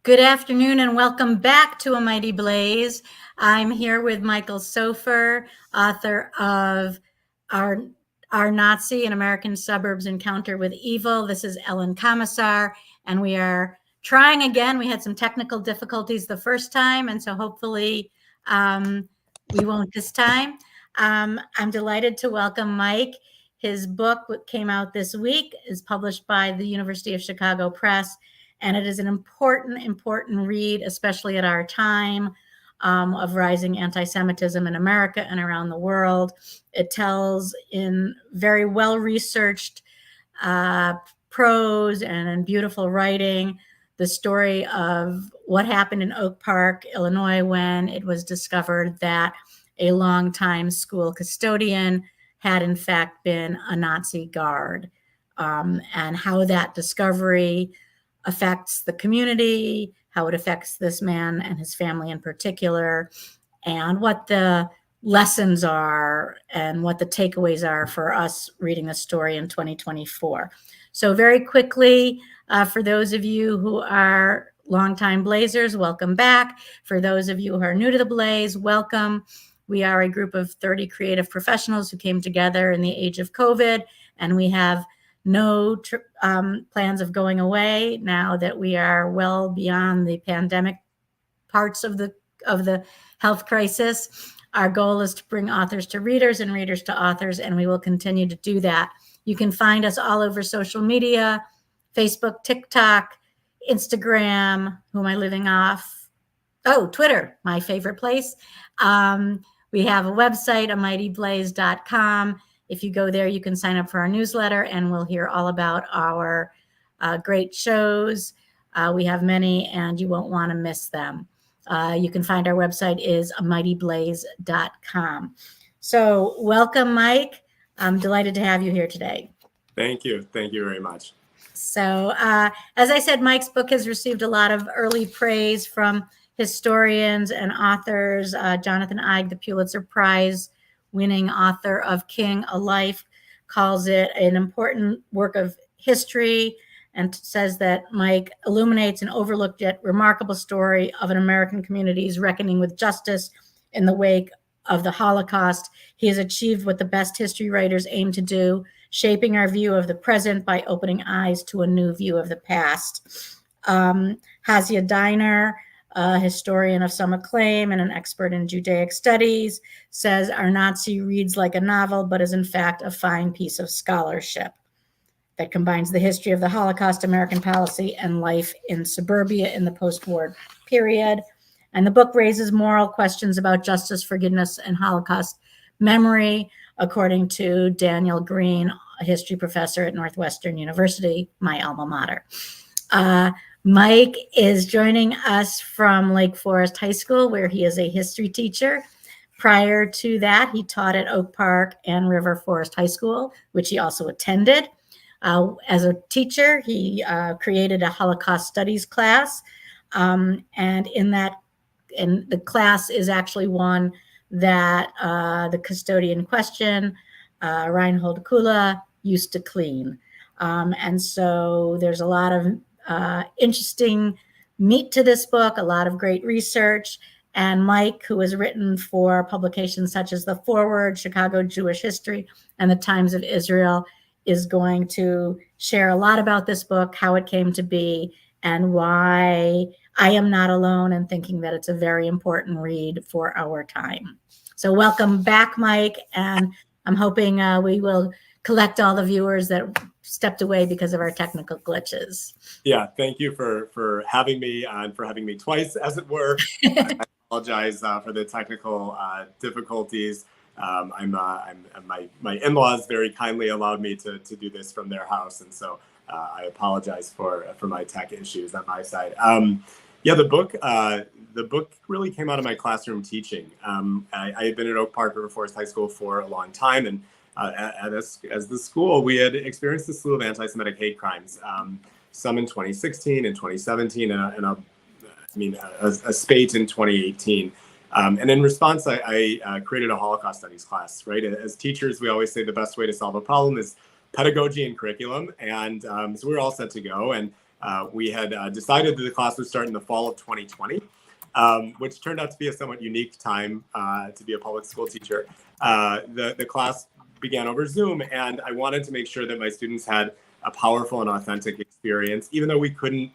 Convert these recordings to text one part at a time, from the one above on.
Good afternoon and welcome back to A Mighty Blaze. I'm here with Michael Soffer, author of Our, Our Nazi and American Suburbs Encounter with Evil. This is Ellen Comisar, and we are trying again. We had some technical difficulties the first time, and so hopefully we won't this time. I'm delighted to welcome Mike. His book, what came out this week, is published by the University of Chicago Press. And it is an important read, especially at our time of rising anti-Semitism in America and around the world. It tells in very well-researched prose and in beautiful writing the story of what happened in Oak Park, Illinois, when it was discovered that a longtime school custodian had in fact been a Nazi guard, and how that discovery affects the community, how it affects this man and his family in particular, and what the lessons are and what the takeaways are for us reading the story in 2024. So very quickly, for those of you who are longtime Blazers, welcome back. For those of you who are new to the Blaze, welcome. We are a group of 30 creative professionals who came together in the age of COVID, and we have no plans of going away now that we are well beyond the pandemic parts of the health crisis. Our goal is to bring authors to readers and readers to authors, and we will continue to do that. You can find us all over social media, Facebook, TikTok, Instagram. Who am I living off? Oh, Twitter, my favorite place. We have a website, amightyblaze.com. If you go there, you can sign up for our newsletter, and we'll hear all about our great shows. We have many, and you won't want to miss them. You can find our website is amightyblaze.com. So welcome, Mike. I'm delighted to have you here today. Thank you. Thank you very much. So as I said, Mike's book has received a lot of early praise from historians and authors. Jonathan Eig, the Pulitzer Prize winning author of King, A Life, calls it an important work of history and says that Mike illuminates an overlooked yet remarkable story of an American community's reckoning with justice in the wake of the Holocaust. He has achieved what the best history writers aim to do, shaping our view of the present by opening eyes to a new view of the past. Hasia Diner, a historian of some acclaim and an expert in Judaic studies, says Our Nazi reads like a novel, but is in fact a fine piece of scholarship that combines the history of the Holocaust, American policy, and life in suburbia in the post-war period. And the book raises moral questions about justice, forgiveness, and Holocaust memory, according to Daniel Green, a history professor at Northwestern University, my alma mater. Mike is joining us from Lake Forest High School, where he is a history teacher. Prior to that, he taught at Oak Park and River Forest High School, which he also attended. As a teacher, he created a Holocaust studies class, and the class is actually one that the custodian in question, Reinhold Kula, used to clean. And so there's a lot of interesting meat to this book, a lot of great research. And Mike, who has written for publications such as The Forward, Chicago Jewish History, and The Times of Israel, is going to share a lot about this book, how it came to be, and why I am not alone in thinking that it's a very important read for our time. So welcome back, Mike. And I'm hoping we will collect all the viewers that stepped away because of our technical glitches. Yeah, thank you for having me and for having me twice, as it were. I apologize for the technical difficulties. My in-laws very kindly allowed me to do this from their house, and so I apologize for my tech issues on my side. Yeah, the book really came out of my classroom teaching. I had been at Oak Park River Forest High School for a long time, and as the school, we had experienced a slew of anti-Semitic hate crimes, some in 2016 and 2017, and a spate in 2018. And in response, I created a Holocaust studies class, right? As teachers, we always say the best way to solve a problem is pedagogy and curriculum. And so we were all set to go. And we had decided that the class would start in the fall of 2020, which turned out to be a somewhat unique time to be a public school teacher. The class began over Zoom, and I wanted to make sure that my students had a powerful and authentic experience, even though we couldn't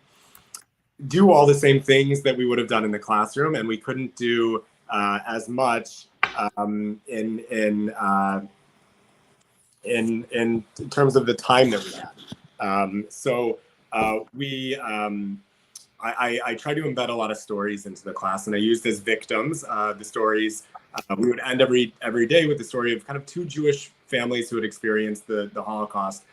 do all the same things that we would have done in the classroom, and we couldn't do as much in terms of the time that we had. I try to embed a lot of stories into the class, and I used as victims the stories. We would end every day with the story of kind of two Jewish families who had experienced the Holocaust.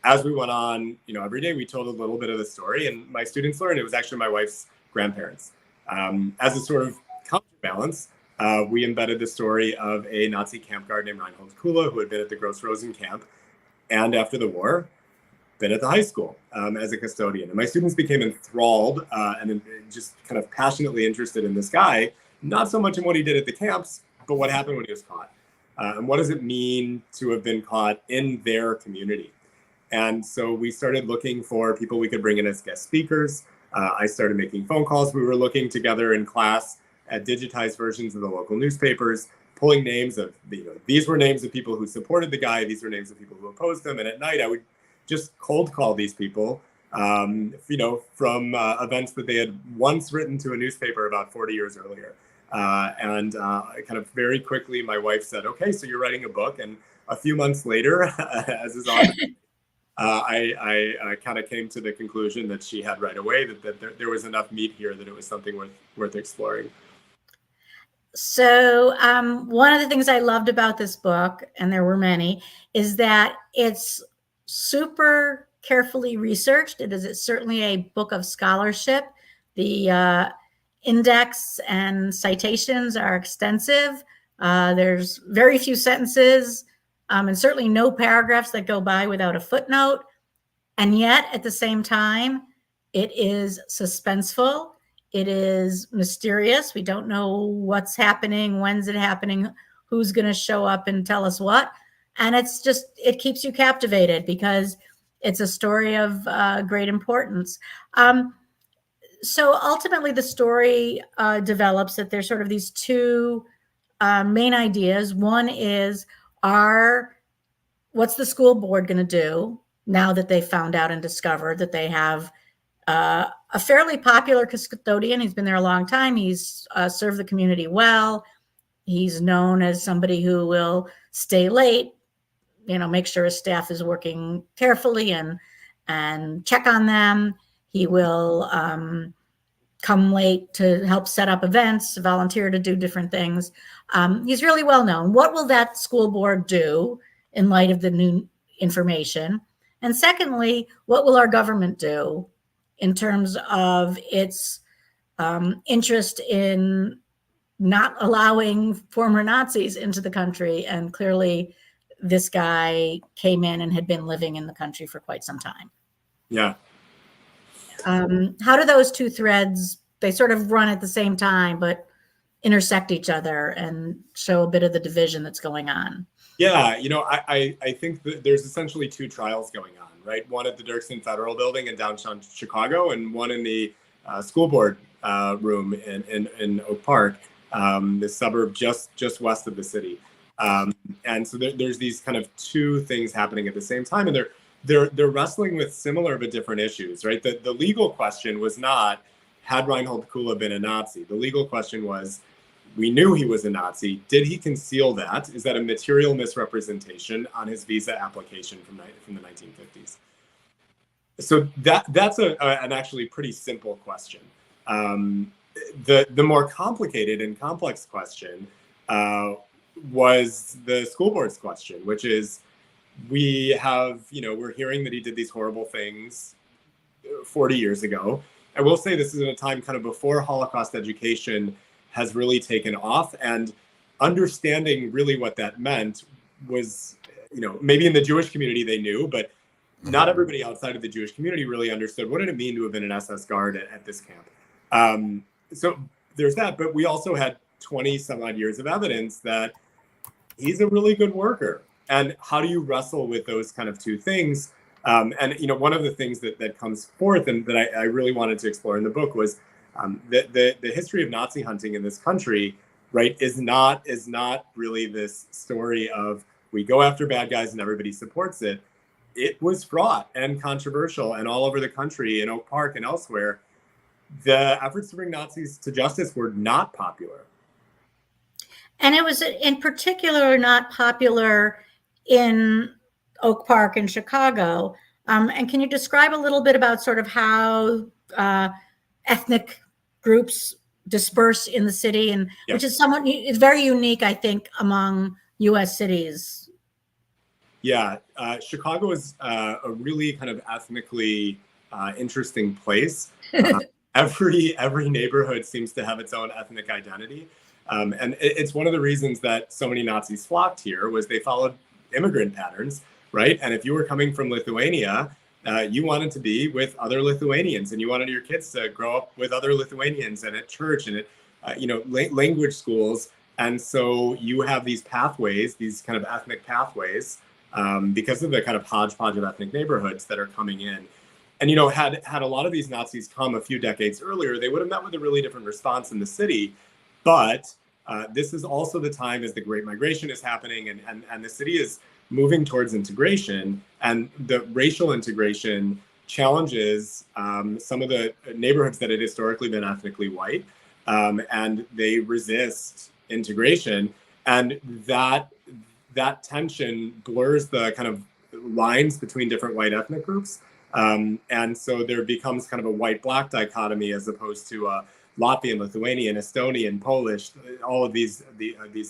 As we went on, every day we told a little bit of the story, and my students learned. It was actually my wife's grandparents. As a sort of counterbalance, we embedded the story of a Nazi camp guard named Reinhold Kula, who had been at the Gross Rosen camp, and after the war, been at the high school as a custodian. And my students became enthralled and just kind of passionately interested in this guy, not so much in what he did at the camps, but what happened when he was caught. And what does it mean to have been caught in their community? And so we started looking for people we could bring in as guest speakers. I started making phone calls. We were looking together in class at digitized versions of the local newspapers, pulling names of, these were names of people who supported the guy. These were names of people who opposed him. And at night, I would just cold call these people, from events that they had once written to a newspaper about 40 years earlier. And kind of very quickly, my wife said, okay, so you're writing a book. And a few months later, as is often, I kind of came to the conclusion that she had right away, that there was enough meat here that it was something worth exploring. So one of the things I loved about this book, and there were many, is that it's super carefully researched. It's certainly a book of scholarship. The index and citations are extensive. There's very few sentences, and certainly no paragraphs that go by without a footnote. And yet, at the same time, it is suspenseful. It is mysterious. We don't know what's happening, when's it happening, who's going to show up and tell us what. And it keeps you captivated because it's a story of great importance. So ultimately, the story develops that there's sort of these two main ideas. One is, what's the school board going to do now that they found out and discovered that they have a fairly popular custodian? He's been there a long time. He's served the community well. He's known as somebody who will stay late, make sure his staff is working carefully and check on them. He will come late to help set up events, volunteer to do different things. He's really well known. What will that school board do in light of the new information? And secondly, what will our government do in terms of its interest in not allowing former Nazis into the country? And clearly, this guy came in and had been living in the country for quite some time. Yeah. How do those two threads, they sort of run at the same time, but intersect each other and show a bit of the division that's going on? Yeah, I think that there's essentially two trials going on, right? One at the Dirksen Federal Building in downtown Chicago, and one in the school board room in Oak Park, the suburb just west of the city. And so there's these kind of two things happening at the same time, and they're wrestling with similar but different issues, right? The legal question was not, had Reinhold Kula been a Nazi? The legal question was, we knew he was a Nazi. Did he conceal that? Is that a material misrepresentation on his visa application from the 1950s? So that's an actually pretty simple question. The more complicated and complex question was the school board's question, which is, we're hearing that he did these horrible things 40 years ago. I will say this is at a time kind of before Holocaust education has really taken off, and understanding really what that meant was, maybe in the Jewish community they knew, but not everybody outside of the Jewish community really understood what did it mean to have been an SS guard at this camp. So there's that, but we also had 20 some odd years of evidence that he's a really good worker. And how do you wrestle with those kind of two things? And one of the things that comes forth and that I really wanted to explore in the book was that the history of Nazi hunting in this country, right, is not really this story of we go after bad guys and everybody supports it. It was fraught and controversial, and all over the country, in Oak Park and elsewhere, the efforts to bring Nazis to justice were not popular. And it was in particular not popular in Oak Park in Chicago. And can you describe a little bit about sort of how ethnic groups disperse in the city, and which is it's very unique, I think, among U.S. cities? Yeah, Chicago is a really kind of ethnically interesting place. Every neighborhood seems to have its own ethnic identity. And it's one of the reasons that so many Nazis flocked here was they followed immigrant patterns, right? And if you were coming from Lithuania, you wanted to be with other Lithuanians, and you wanted your kids to grow up with other Lithuanians and at church and at language schools. And so you have these pathways, these kind of ethnic pathways, because of the kind of hodgepodge of ethnic neighborhoods that are coming in. And had a lot of these Nazis come a few decades earlier, they would have met with a really different response in the city. But this is also the time as the Great Migration is happening, and the city is moving towards integration, and the racial integration challenges some of the neighborhoods that had historically been ethnically white, and they resist integration, and that tension blurs the kind of lines between different white ethnic groups, and so there becomes kind of a white-black dichotomy as opposed to Latvian, Lithuanian, Estonian, Polish, all of these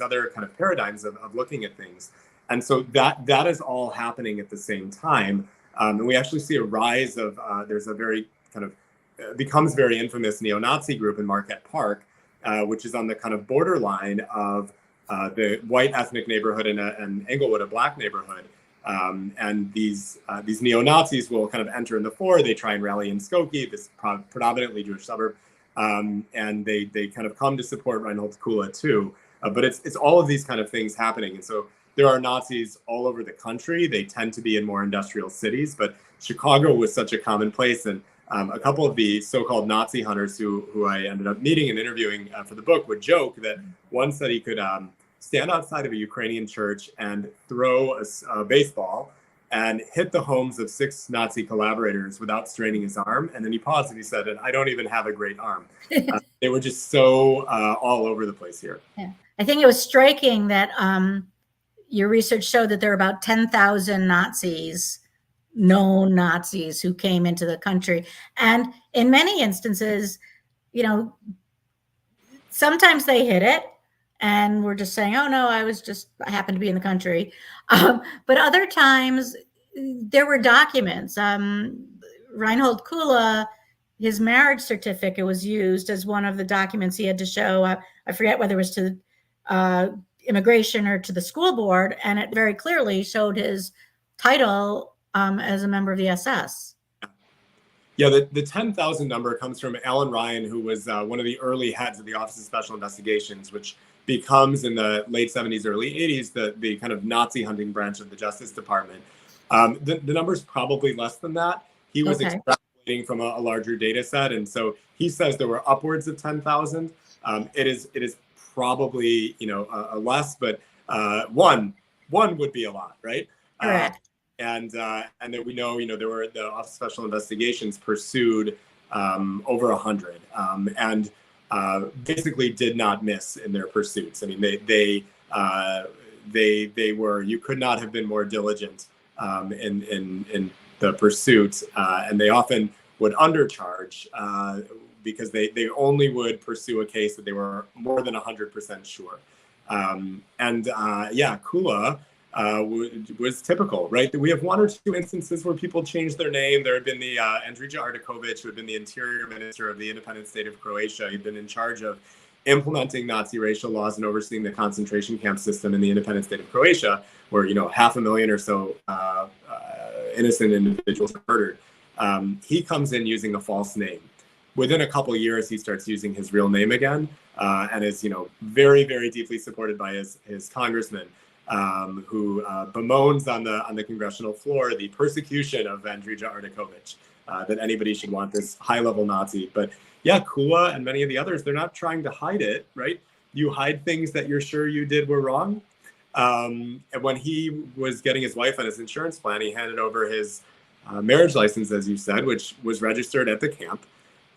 other kind of paradigms of looking at things. And so that is all happening at the same time. And we actually see a rise of, there's a very kind of, becomes very infamous neo-Nazi group in Marquette Park, which is on the kind of borderline of the white ethnic neighborhood and Englewood, a black neighborhood. And these neo-Nazis will kind of enter in the fore. They try and rally in Skokie, this predominantly Jewish suburb. And they kind of come to support Reinhold Kula too. But it's all of these kind of things happening. And so there are Nazis all over the country. They tend to be in more industrial cities, but Chicago was such a common place. And a couple of the so-called Nazi hunters who I ended up meeting and interviewing for the book would joke that one said he could stand outside of a Ukrainian church and throw a baseball and hit the homes of 6 Nazi collaborators without straining his arm. And then he paused and he said, and I don't even have a great arm. They were just so all over the place here. Yeah. I think it was striking that your research showed that there are about 10,000 Nazis, known Nazis, who came into the country. And in many instances, sometimes they hid it and we're just saying, oh no, I happened to be in the country. But other times there were documents. Reinhold Kula, his marriage certificate was used as one of the documents he had to show. I forget whether it was to immigration or to the school board, and it very clearly showed his title as a member of the SS. Yeah, the 10,000 number comes from Alan Ryan, who was one of the early heads of the Office of Special Investigations, which becomes in the late 70s, early 80s, the kind of Nazi hunting branch of the Justice Department. The number's probably less than that. He was extrapolating from a larger data set, and so he says there were upwards of 10,000. It is probably a less, but one would be a lot, right? Correct. And that we know, there were the Office of Special Investigations pursued over 100, and basically did not miss in their pursuits. I mean, they were, you could not have been more diligent in the pursuit, and they often would undercharge because they only would pursue a case that they were more than 100% sure. Kula was typical, right? We have 1 or 2 instances where people changed their name. There had been the Andrija Artakovic, who had been the interior minister of the independent state of Croatia. He'd been in charge of implementing Nazi racial laws and overseeing the concentration camp system in the independent state of Croatia, where 500,000 or so innocent individuals were murdered. He comes in using a false name. Within a couple of years, he starts using his real name again, and is very, very deeply supported by his congressman. who bemoans on the congressional floor the persecution of Andrija Artakovich, that anybody should want this high-level Nazi. But yeah, Kula and many of the others, they're not trying to hide it, right? You hide things that you're sure you did were wrong. And when he was getting his wife on his insurance plan, he handed over his marriage license, as you said, which was registered at the camp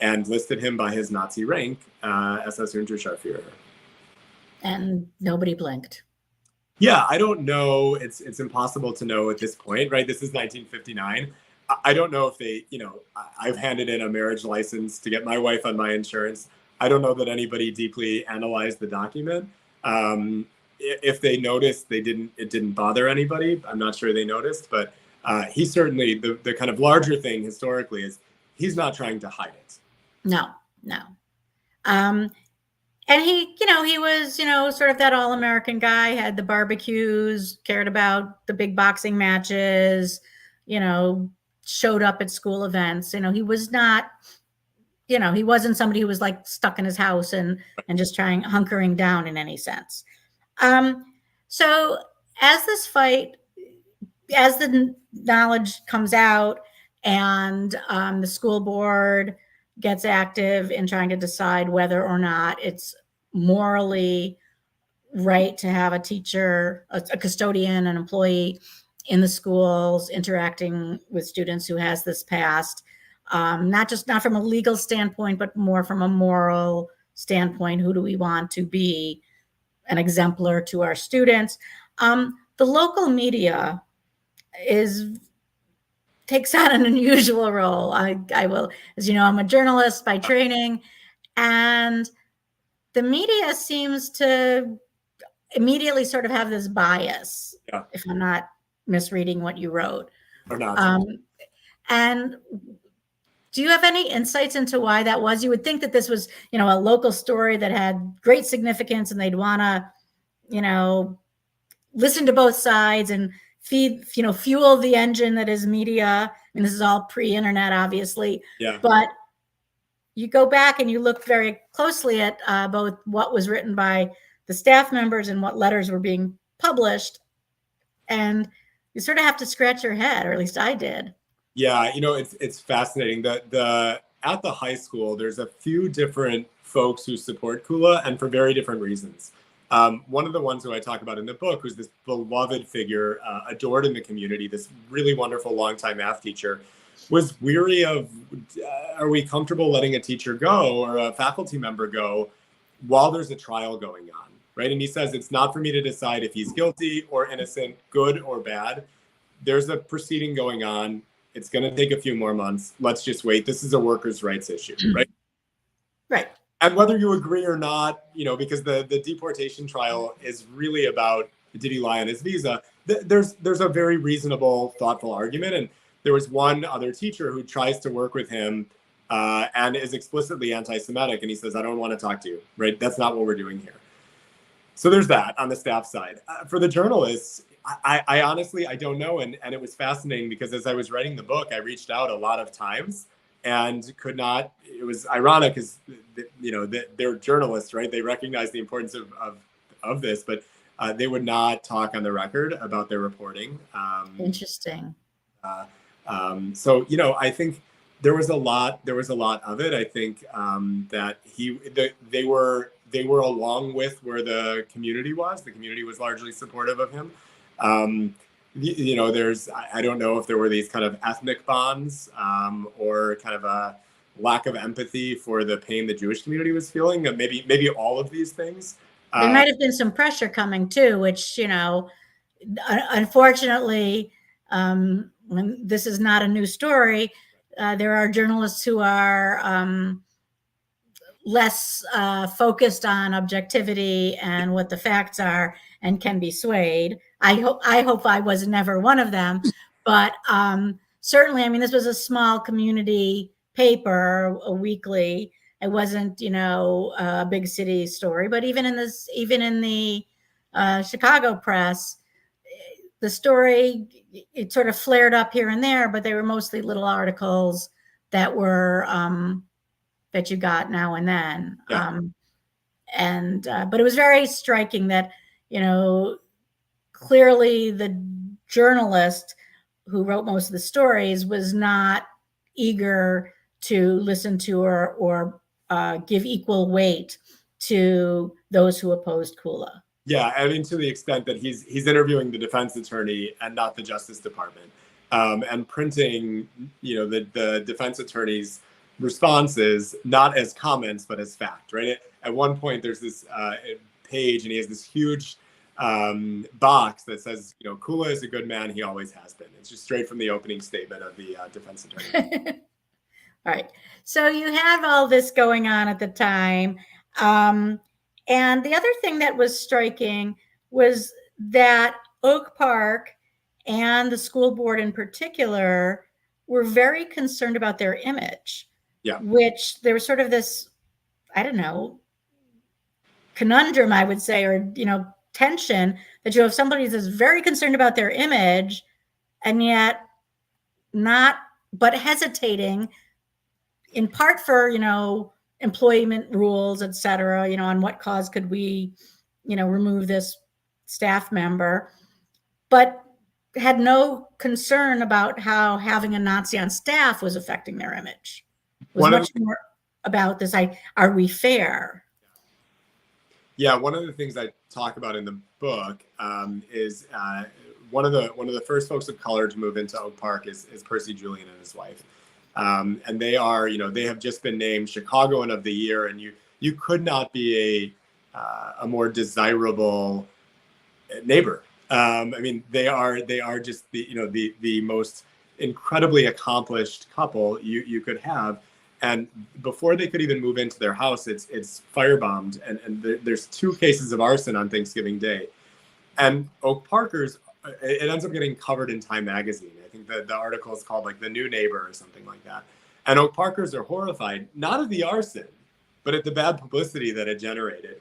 and listed him by his Nazi rank, SS Unterscharführer. And nobody blinked. Yeah, I don't know. It's impossible to know at this point, right? This is 1959. I don't know if they, I've handed in a marriage license to get my wife on my insurance. I don't know that anybody deeply analyzed the document. If they noticed, it didn't bother anybody. I'm not sure they noticed, but he certainly, the kind of larger thing historically is he's not trying to hide it. No. And he, he was, sort of that all-American guy, had the barbecues, cared about the big boxing matches, showed up at school events. He was not, he wasn't somebody who was like stuck in his house and just hunkering down in any sense. So as the knowledge comes out and the school board gets active in trying to decide whether or not it's morally right to have a teacher, a custodian, an employee in the schools interacting with students who has this past, not from a legal standpoint, but more from a moral standpoint. Who do we want to be an exemplar to our students? The local media takes on an unusual role. I will, as you know, I'm a journalist by training, and the media seems to immediately sort of have this bias, if I'm not misreading what you wrote. Or not. And do you have any insights into why that was? You would think that this was, a local story that had great significance and they'd want to, listen to both sides and fuel the engine that is media. I mean, this is all pre-internet, obviously. Yeah. But you go back and you look very closely at both what was written by the staff members and what letters were being published, and you sort of have to scratch your head, or at least I did. Yeah, it's fascinating. At the high school, there's a few different folks who support Kula, and for very different reasons. One of the ones who I talk about in the book, who's this beloved figure, adored in the community, this really wonderful longtime math teacher, was weary of, are we comfortable letting a teacher go or a faculty member go while there's a trial going on, right? And he says, it's not for me to decide if he's guilty or innocent, good or bad. There's a proceeding going on. It's going to take a few more months. Let's just wait. This is a workers' rights issue, right? Right. And whether you agree or not, because the deportation trial is really about, did he lie on his visa? There's a very reasonable, thoughtful argument. And there was one other teacher who tries to work with him and is explicitly anti-Semitic. And he says, I don't want to talk to you, right? That's not what we're doing here. So there's that on the staff side. For the journalists, I honestly, I don't know. And it was fascinating because as I was writing the book, I reached out a lot of times and could not. It was ironic because, they're journalists, right? They recognize the importance of this, but they would not talk on the record about their reporting. Interesting. So, I think there was a lot of it. I think that they were along with where the community was. The community was largely supportive of him. There's, I don't know if there were these kind of ethnic bonds or kind of a lack of empathy for the pain the Jewish community was feeling. Maybe all of these things. There might have been some pressure coming too, which, unfortunately, when this is not a new story, there are journalists who are less focused on objectivity and what the facts are and can be swayed. I hope I was never one of them, but certainly, this was a small community paper, a weekly. It wasn't, a big city story, but even in the Chicago press, the story, it sort of flared up here and there, but they were mostly little articles that were that you got now and then. Yeah. But it was very striking that, clearly the journalist who wrote most of the stories was not eager to listen to or give equal weight to those who opposed Kula. Yeah, I mean, to the extent that he's interviewing the defense attorney and not the Justice Department, and printing, the defense attorney's responses not as comments but as fact. Right. At one point, there's this page, and he has this huge box that says, Kula is a good man. He always has been. It's just straight from the opening statement of the defense attorney. All right. So you have all this going on at the time. And the other thing that was striking was that Oak Park and the school board in particular were very concerned about their image. Yeah. Which there was sort of this, I don't know, conundrum, I would say, or, tension that you have somebody that's very concerned about their image and yet not, but hesitating in part for, employment rules, et cetera, on what cause could we, remove this staff member, but had no concern about how having a Nazi on staff was affecting their image. It was much more about this, are we fair? Yeah, one of the things I talk about in the book is one of the first folks of color to move into Oak Park is Percy Julian and his wife. And they are, they have just been named Chicagoan of the Year, and you could not be a more desirable neighbor. I mean, they are just the most incredibly accomplished couple you could have. And before they could even move into their house, it's firebombed, and there's 2 cases of arson on Thanksgiving Day. And Oak Parkers, it ends up getting covered in Time magazine. I think the article is called like The New Neighbor or something like that. And Oak Parkers are horrified, not at the arson, but at the bad publicity that it generated.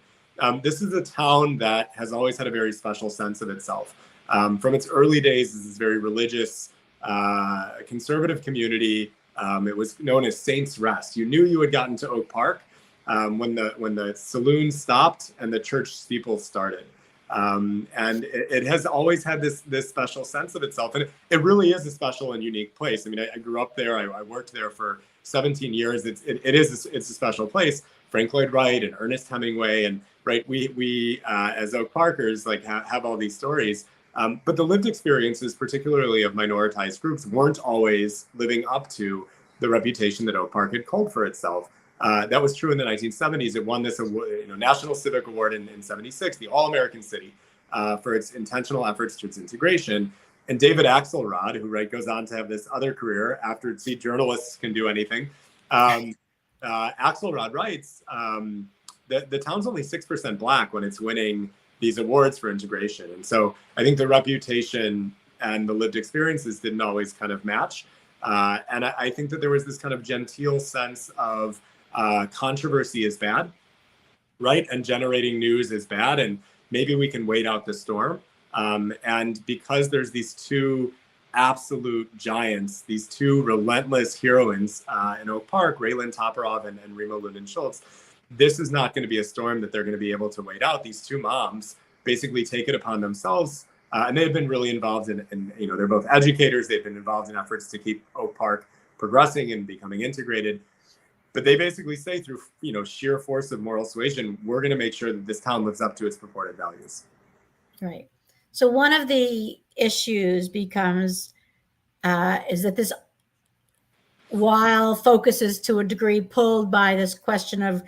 This is a town that has always had a very special sense of itself. From its early days, this is very religious, conservative community. It was known as Saints Rest. You knew you had gotten to Oak Park when the saloon stopped and the church steeple started. And it has always had this special sense of itself. And it really is a special and unique place. I mean, I grew up there. I worked there for 17 years. It's a special place. Frank Lloyd Wright and Ernest Hemingway. And right, we as Oak Parkers, like have all these stories. But the lived experiences, particularly of minoritized groups, weren't always living up to the reputation that Oak Park had culled for itself. That was true in the 1970s. It won this National Civic Award in 76, the All-American City, for its intentional efforts towards integration. And David Axelrod, who goes on to have this other career after journalists can do anything, Axelrod writes, the town's only 6% Black when it's winning these awards for integration. And so I think the reputation and the lived experiences didn't always kind of match. And I think that there was this kind of genteel sense of controversy is bad, right? And generating news is bad. And maybe we can wait out the storm. And because there's these 2 absolute giants, these 2 relentless heroines in Oak Park, Raylan Toporov and Rima Lunden-Schultz, this is not going to be a storm that they're going to be able to wait out. These 2 moms basically take it upon themselves. And they've been really involved in, they're both educators. They've been involved in efforts to keep Oak Park progressing and becoming integrated. But they basically say through, sheer force of moral suasion, we're going to make sure that this town lives up to its purported values. Right. So one of the issues becomes is that this, while focus is to a degree pulled by this question of,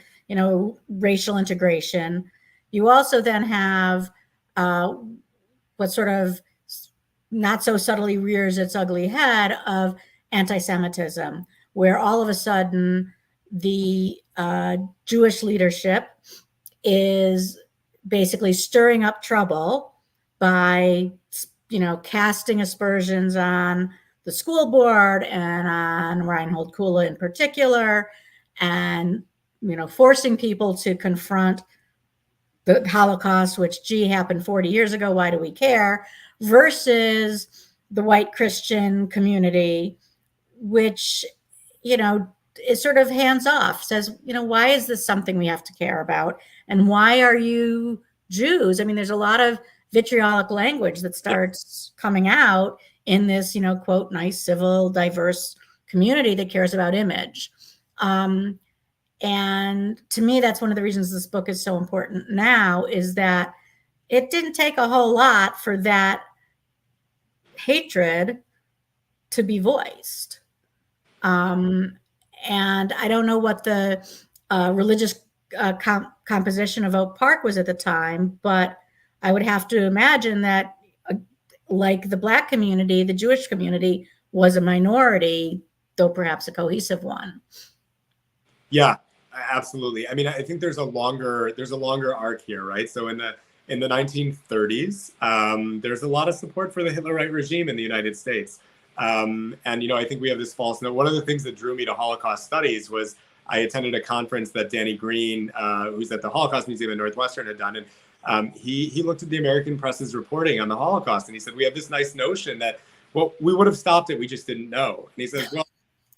racial integration, you also then have what sort of not so subtly rears its ugly head of anti-Semitism, where all of a sudden the Jewish leadership is basically stirring up trouble by, casting aspersions on the school board and on Reinhold Kula in particular, and, forcing people to confront the Holocaust, which, happened 40 years ago. Why do we care? Versus the white Christian community, which, is sort of hands off, says, why is this something we have to care about? And why are you Jews? I mean, there's a lot of vitriolic language that starts coming out in this, quote, nice, civil, diverse community that cares about image. And to me, that's one of the reasons this book is so important now, is that it didn't take a whole lot for that hatred to be voiced. And I don't know what the religious composition of Oak Park was at the time, but I would have to imagine that, like the Black community, the Jewish community was a minority, though perhaps a cohesive one. Yeah, absolutely. I mean, I think there's a longer arc here, right? So in the 1930s, there's a lot of support for the Hitlerite regime in the United States. And, I think we have this false note. One of the things that drew me to Holocaust studies was I attended a conference that Danny Green, who's at the Holocaust Museum in Northwestern, had done. And he looked at the American press's reporting on the Holocaust, and he said, we have this nice notion that, well, we would have stopped it, we just didn't know. And he says, well,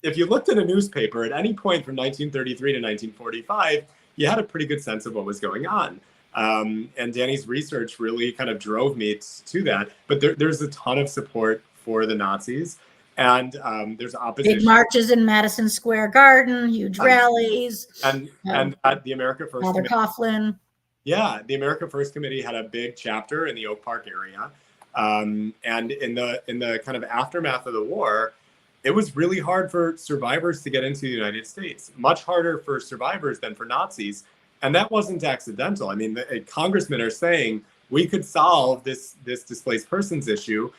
if you looked at a newspaper at any point from 1933 to 1945, you had a pretty good sense of what was going on. And Danny's research really kind of drove me to that. But there's a ton of support for the Nazis, and there's opposition. Big marches in Madison Square Garden, huge rallies. And the America First Father Coughlin. Yeah, the America First Committee had a big chapter in the Oak Park area. And in the kind of aftermath of the war, it was really hard for survivors to get into the United States, much harder for survivors than for Nazis. And that wasn't accidental. I mean, the congressmen are saying we could solve this displaced persons issue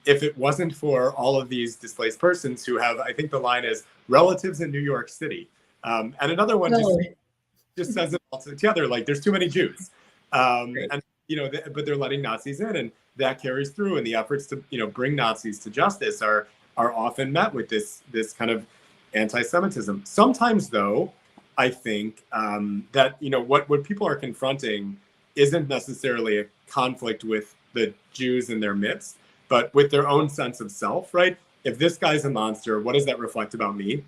if it wasn't for all of these displaced persons who have, I think the line is, relatives in New York City. And another one just says it all together, like there's too many Jews. And, but they're letting Nazis in, and that carries through. And the efforts to, bring Nazis to justice are often met with this kind of anti-Semitism. Sometimes, though, I think that, what people are confronting isn't necessarily a conflict with the Jews in their midst, but with their own sense of self, right? If this guy's a monster, what does that reflect about me?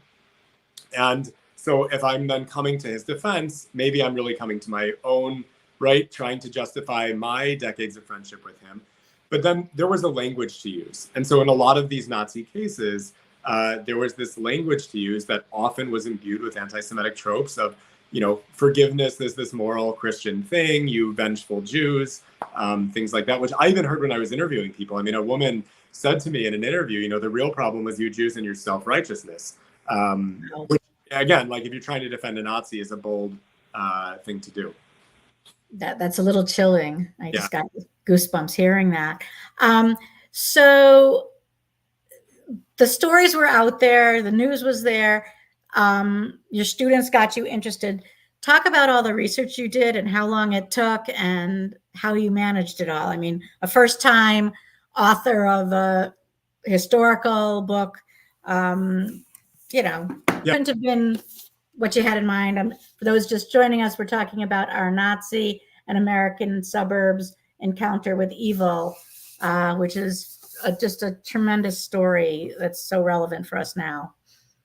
And so if I'm then coming to his defense, maybe I'm really coming to my own, right? Trying to justify my decades of friendship with him. But then there was a language to use. And so in a lot of these Nazi cases, there was this language to use that often was imbued with anti-Semitic tropes of, forgiveness is this moral Christian thing, you vengeful Jews, things like that, which I even heard when I was interviewing people. I mean, a woman said to me in an interview, the real problem was you Jews and your self-righteousness. Which, again, like if you're trying to defend a Nazi is a bold thing to do. That's a little chilling. I just got goosebumps hearing that. So the stories were out there, the news was there. Your students got you interested. Talk about all the research you did and how long it took and how you managed it all. I mean, a first-time author of a historical book, couldn't have been what you had in mind. For those just joining us, we're talking about our Nazi and American suburbs encounter with evil, which is just a tremendous story that's so relevant for us now.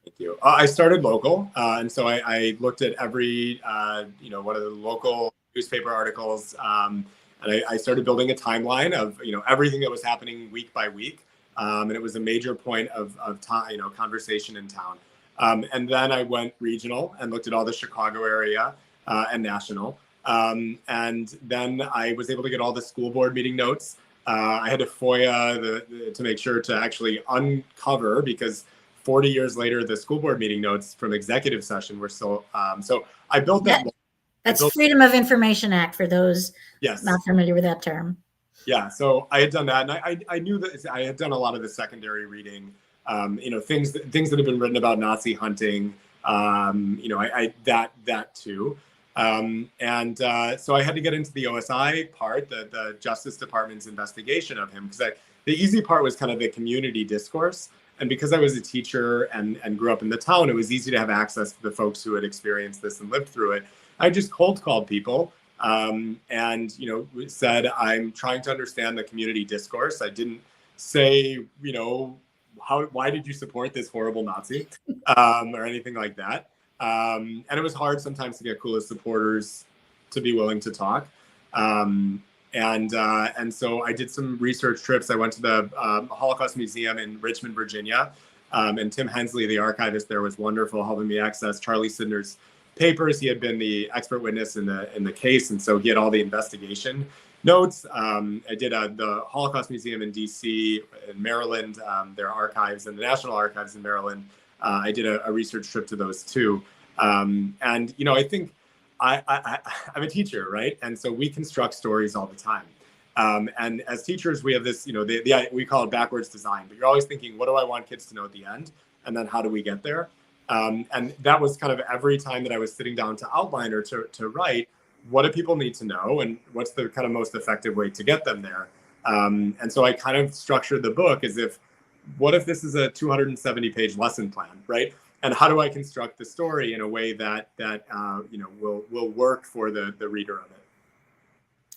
Thank you. I started local, and so I looked at every, one of the local newspaper articles, and I started building a timeline of, everything that was happening week by week, and it was a major point of time, conversation in town. And then I went regional and looked at all the Chicago area and national, and then I was able to get all the school board meeting notes. I had to FOIA to make sure to actually uncover, because 40 years later, the school board meeting notes from executive session were still, so I built that. That's Freedom of Information Act for those yes. not familiar with that term. Yeah, so I had done that, and I knew that I had done a lot of the secondary reading, things that have been written about Nazi hunting, that too. So I had to get into the OSI part, the Justice Department's investigation of him, because the easy part was kind of the community discourse. And because I was a teacher and grew up in the town, it was easy to have access to the folks who had experienced this and lived through it. I just cold called people and, said, I'm trying to understand the community discourse. I didn't say, why did you support this horrible Nazi or anything like that. And it was hard sometimes to get coolest supporters to be willing to talk. And so I did some research trips. I went to the Holocaust Museum in Richmond, Virginia, and Tim Hensley, the archivist there, was wonderful, helping me access Charlie Sidner's papers. He had been the expert witness in the case, and so he had all the investigation notes. I did the Holocaust Museum in D.C., in Maryland, their archives, and the National Archives in Maryland. I did a research trip to those too. And I think I'm a teacher, right? And so we construct stories all the time. And as teachers, we have this, we call it backwards design, but you're always thinking, what do I want kids to know at the end? And then how do we get there? And that was kind of every time that I was sitting down to outline or to write, what do people need to know? And what's the kind of most effective way to get them there? And so I kind of structured the book as if, what if this is a 270-page lesson plan, right? And how do I construct the story in a way that will work for the reader of it?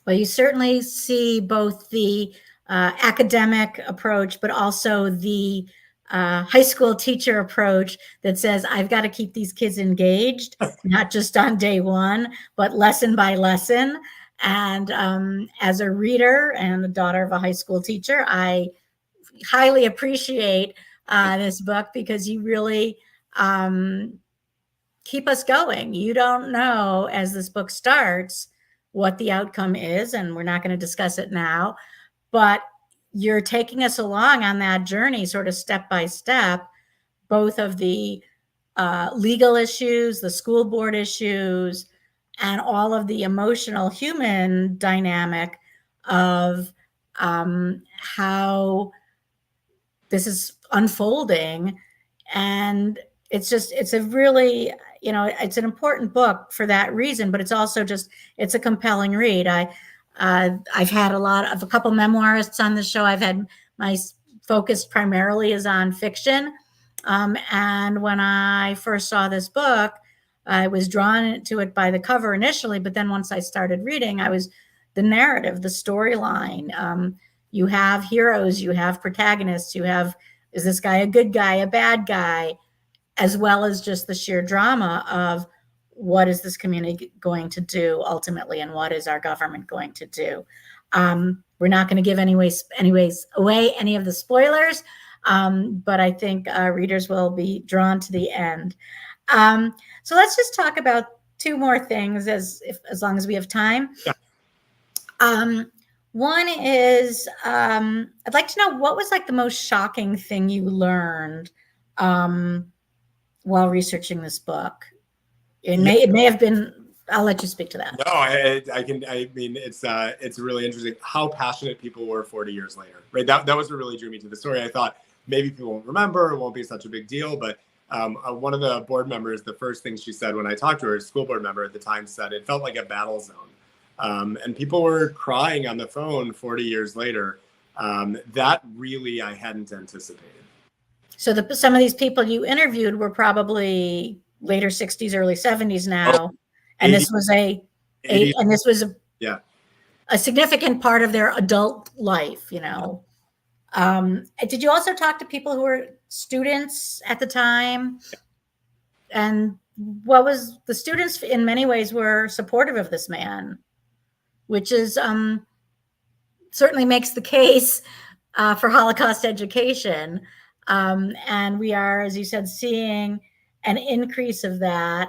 Well, you certainly see both the academic approach, but also the high school teacher approach that says, I've got to keep these kids engaged, not just on day one, but lesson by lesson. And as a reader and the daughter of a high school teacher, I highly appreciate this book, because you really keep us going. You don't know, as this book starts, what the outcome is, and we're not going to discuss it now, but you're taking us along on that journey, sort of step by step, both of the legal issues, the school board issues, and all of the emotional human dynamic of how this is unfolding. And it's a really, it's an important book for that reason, but it's also it's a compelling read. I've had a couple memoirists on the show. I've had my focus primarily is on fiction. And when I first saw this book, I was drawn to it by the cover initially, but then once I started reading, the narrative, the storyline. You have heroes, you have protagonists, is this guy a good guy, a bad guy, as well as just the sheer drama of what is this community going to do ultimately, and what is our government going to do. We're not going to give away any of the spoilers, but I think readers will be drawn to the end. So let's just talk about two more things as long as we have time. Yeah. One is, I'd like to know, what was like the most shocking thing you learned while researching this book? It may have been, I'll let you speak to that. No, I can. I mean, it's really interesting how passionate people were 40 years later, right? That was what really drew me to the story. I thought maybe people won't remember, it won't be such a big deal, but one of the board members, the first thing she said when I talked to her, a school board member at the time, said it felt like a battle zone. And people were crying on the phone 40 years later. That really I hadn't anticipated. So some of these people you interviewed were probably later 60s, early 70s now, and 80, this was a significant part of their adult life. Did you also talk to people who were students at the time? And the students in many ways were supportive of this man, which is certainly makes the case for Holocaust education. And we are, as you said, seeing an increase of that.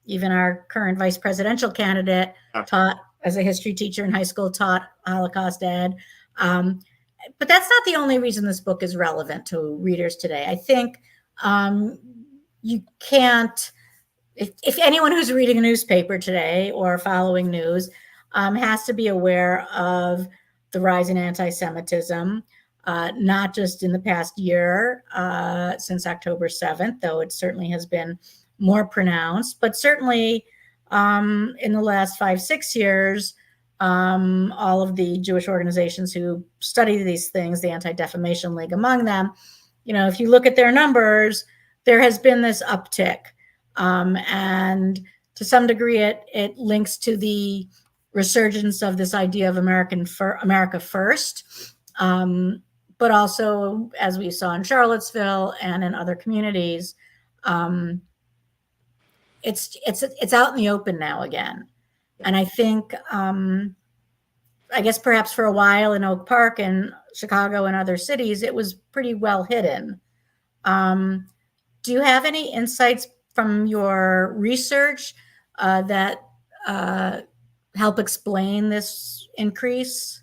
Even our current vice presidential candidate taught, as a history teacher in high school, taught Holocaust ed. But that's not the only reason this book is relevant to readers today. I think you can't, if anyone who's reading a newspaper today or following news has to be aware of the rise in anti-Semitism, not just in the past year since October 7th, though it certainly has been more pronounced, but certainly in the last 5-6 years, all of the Jewish organizations who study these things, the Anti-Defamation League among them, if you look at their numbers, there has been this uptick. And to some degree, it links to the resurgence of this idea of America first, but also, as we saw in Charlottesville and in other communities, it's out in the open now again. And I think I guess perhaps for a while in Oak Park and Chicago and other cities, it was pretty well hidden. Do you have any insights from your research that help explain this increase?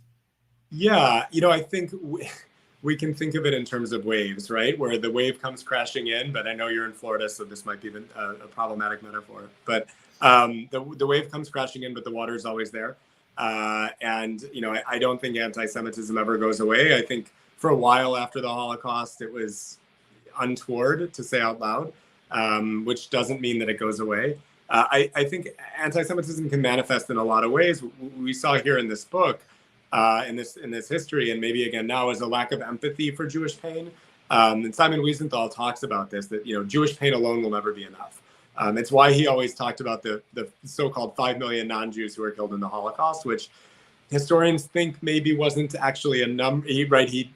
Yeah, I think we can think of it in terms of waves, right? Where the wave comes crashing in, but I know you're in Florida, so this might be a problematic metaphor. But the wave comes crashing in, but the water is always there. And I don't think anti-Semitism ever goes away. I think for a while after the Holocaust, it was untoward to say out loud, which doesn't mean that it goes away. I think anti-Semitism can manifest in a lot of ways. We saw here in this book, in this history, and maybe again now, is a lack of empathy for Jewish pain. And Simon Wiesenthal talks about this, that Jewish pain alone will never be enough. It's why he always talked about the so-called 5 million non-Jews who were killed in the Holocaust, which historians think maybe wasn't actually a number. He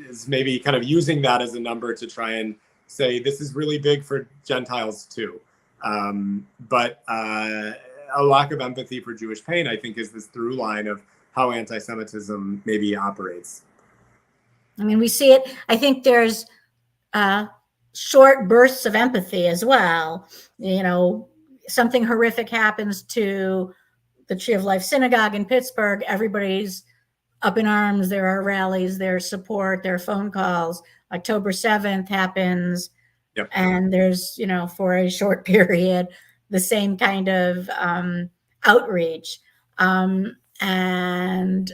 is maybe kind of using that as a number to try and say this is really big for Gentiles too. But a lack of empathy for Jewish pain, I think, is this through line of how anti-Semitism maybe operates. I mean, we see it. I think there's short bursts of empathy as well. Something horrific happens to the Tree of Life Synagogue in Pittsburgh. Everybody's up in arms. There are rallies, there's support, there are phone calls. October 7th happens. Yep. And there's, for a short period, the same kind of outreach. And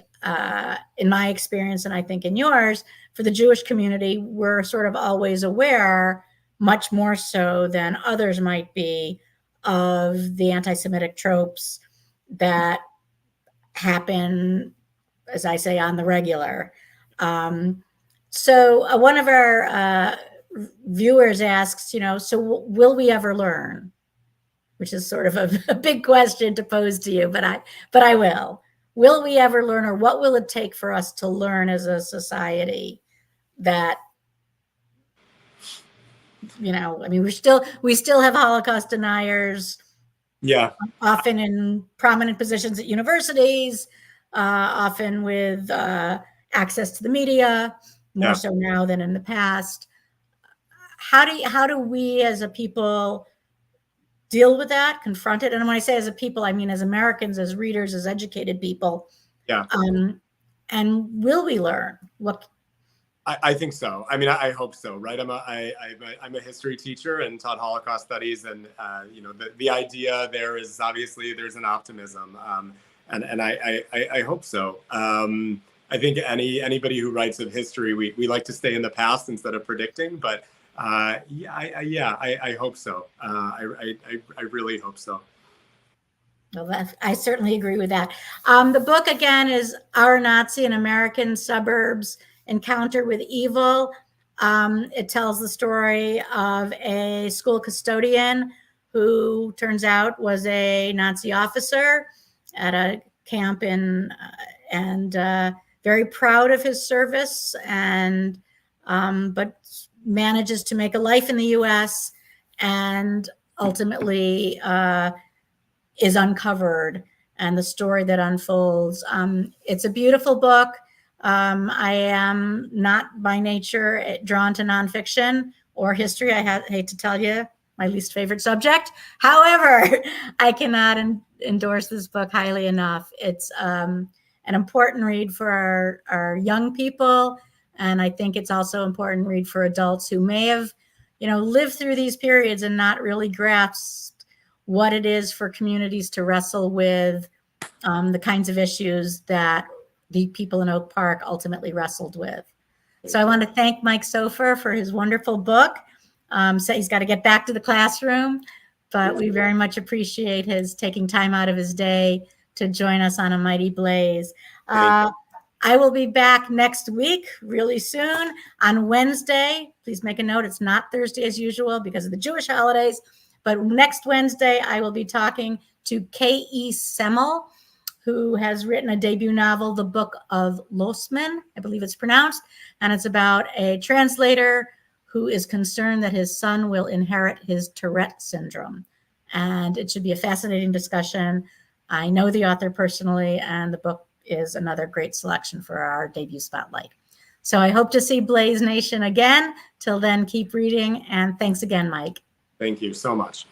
in my experience, and I think in yours, for the Jewish community, we're sort of always aware, much more so than others might be, of the anti-Semitic tropes that happen, as I say, on the regular. So one of our viewers asks, so will we ever learn? Which is sort of a big question to pose to you, but I will. Will we ever learn, or what will it take for us to learn as a society that, I mean, we still have Holocaust deniers. Yeah. Often in prominent positions at universities, often with access to the media, more so now than in the past. How do we as a people deal with that, confront it? And when I say as a people, I mean as Americans, as readers, as educated people. Yeah. And will we learn? What? I think so. I mean, I hope so, right? I'm a history teacher and taught Holocaust studies, and the idea there is obviously there's an optimism, and I hope so. I think anybody who writes of history, we like to stay in the past instead of predicting, but I hope so. I really hope so. Well, I certainly agree with that. The book, again, is Our Nazi and American Suburbs Encounter with Evil. It tells the story of a school custodian who turns out was a Nazi officer at a camp and very proud of his service, and but manages to make a life in the U.S. and ultimately is uncovered, and the story that unfolds. It's a beautiful book. I am not by nature drawn to nonfiction or history. I hate to tell you, my least favorite subject. However, I cannot endorse this book highly enough. It's an important read for our young people. And I think it's also an important read for adults who may have, lived through these periods and not really grasped what it is for communities to wrestle with the kinds of issues that the people in Oak Park ultimately wrestled with. So I want to thank Mike Soffer for his wonderful book. So he's got to get back to the classroom, but we very much appreciate his taking time out of his day to join us on A Mighty Blaze. I will be back next week really soon on Wednesday. Please make a note. It's not Thursday as usual because of the Jewish holidays. But next Wednesday, I will be talking to K.E. Semmel, who has written a debut novel, The Book of Losman, I believe it's pronounced. And it's about a translator who is concerned that his son will inherit his Tourette syndrome. And it should be a fascinating discussion I know the author personally, and the book is another great selection for our debut spotlight. So I hope to see Blaze Nation again. Till then, keep reading, and thanks again, Mike. Thank you so much.